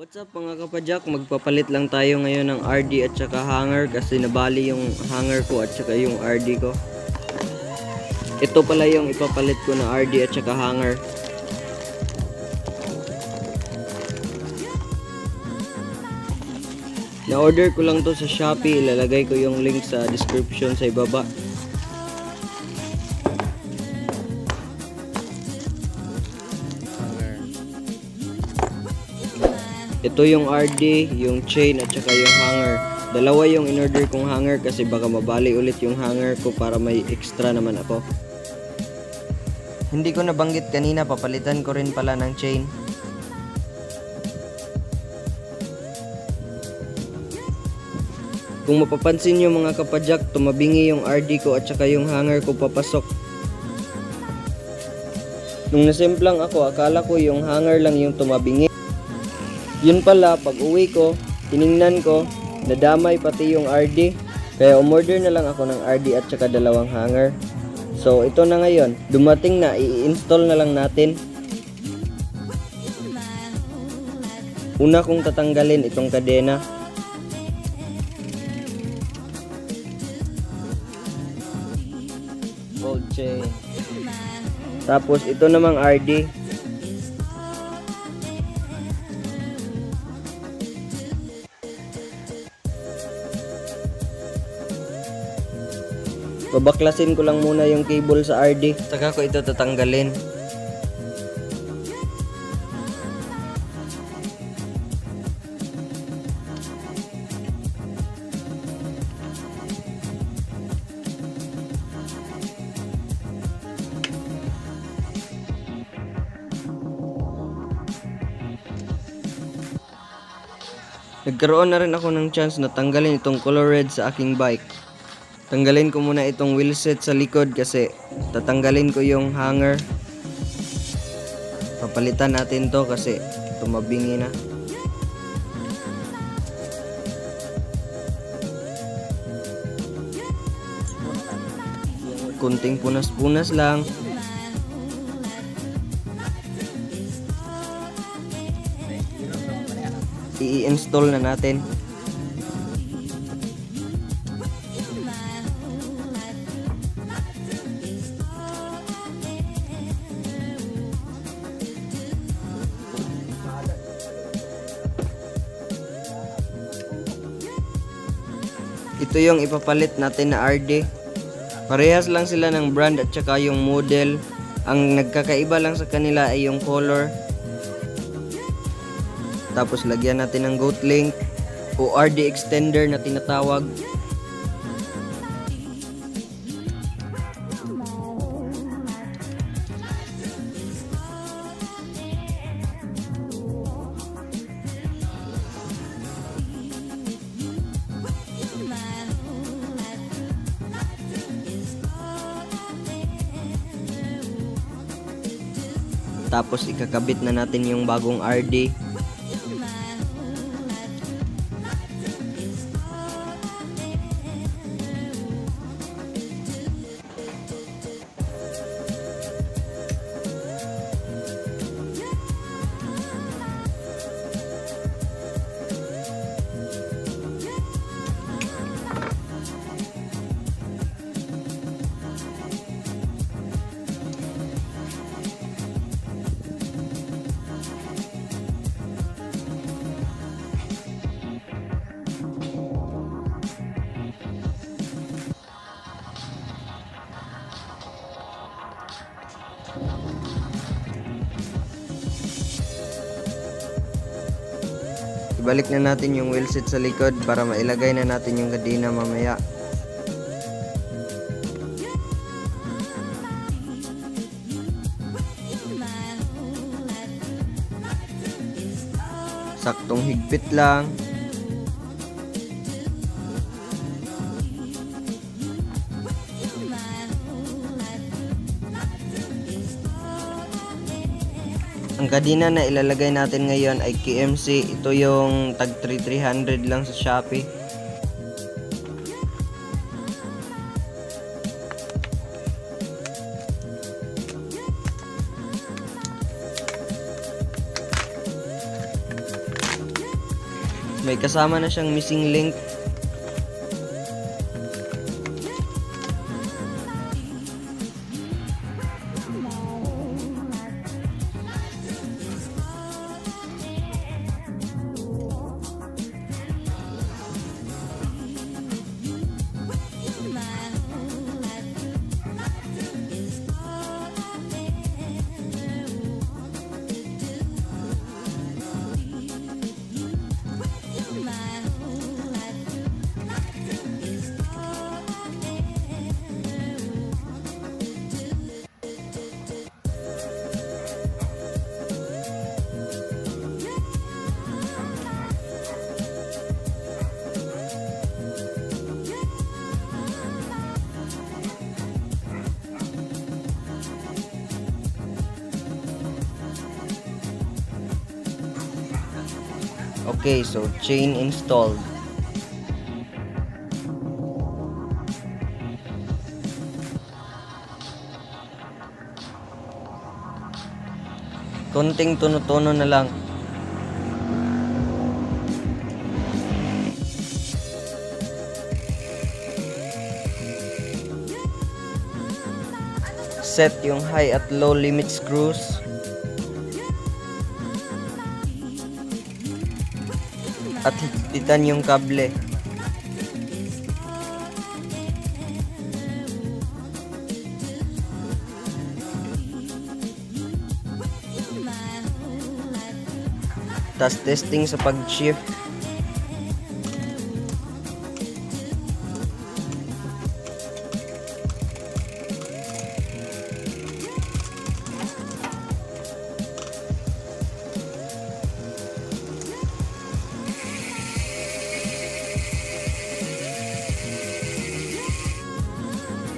What's up mga kapadyak, magpapalit lang tayo ngayon ng RD at saka hanger kasi nabali yung hanger ko at saka yung RD ko. Ito pala yung ipapalit ko na RD at saka hanger. Na-order ko lang to sa Shopee, ilalagay ko yung link sa description sa ibaba. Ito yung RD, yung chain at saka yung hanger. Dalawa yung in-order kong hanger kasi baka mabali ulit yung hanger ko para may extra naman ako. Hindi ko nabanggit kanina, papalitan ko rin pala ng chain. Kung mapapansin nyo mga kapadyak, tumabingi yung RD ko at saka yung hanger ko papasok. Nung nasimplang ako, akala ko yung hanger lang yung tumabingi. Yun pala, pag uwi ko, tiningnan ko, nadamay pati yung RD. Kaya umorder na lang ako ng RD at saka dalawang hanger. So ito na ngayon, dumating na, i-install na lang natin. Una kong tatanggalin itong kadena. Gold chain. Tapos ito namang RD. Babaklasin ko lang muna yung cable sa RD. Saka ko ito tatanggalin. Nagkaroon na rin ako ng chance na tanggalin itong color red sa aking bike. Tanggalin ko muna itong wheelset sa likod kasi tatanggalin ko yung hanger. Papalitan natin to kasi tumabingi na. Kunting punas-punas lang. I-install na natin. Ito yung ipapalit natin na RD. Parehas lang sila ng brand at saka yung model. Ang nagkakaiba lang sa kanila ay yung color. Tapos lagyan natin ng goat link o RD extender na tinatawag. Tapos ikakabit na natin yung bagong RD. Ibalik na natin yung wheelset sa likod para mailagay na natin yung kadena mamaya. Saktong higpit lang. Ang kadena na ilalagay natin ngayon ay KMC. Ito yung tag 300 lang sa Shopee. May kasama na siyang missing link. Okay, so chain installed. Konting tuno-tuno na lang. Set yung high at low limit screws. At higpitan yung kable. Tas testing sa pag-shift.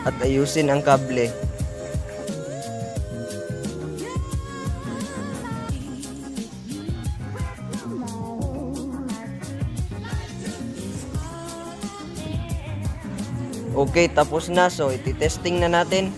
At ayusin ang kable. Okay, tapos na. So, iti-testing na natin.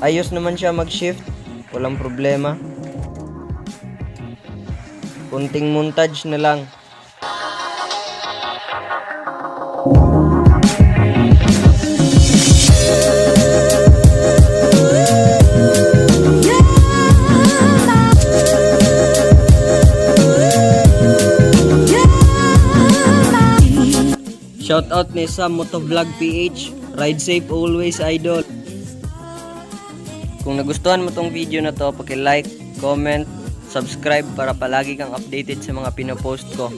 Ayos naman siya mag-shift, walang problema. Kunting montage na lang. Shout out ni Sam Motovlog PH. Ride safe always, idol. Kung nagustuhan mo tong video na to, paki-like, comment, subscribe para palagi kang updated sa mga pinopost ko.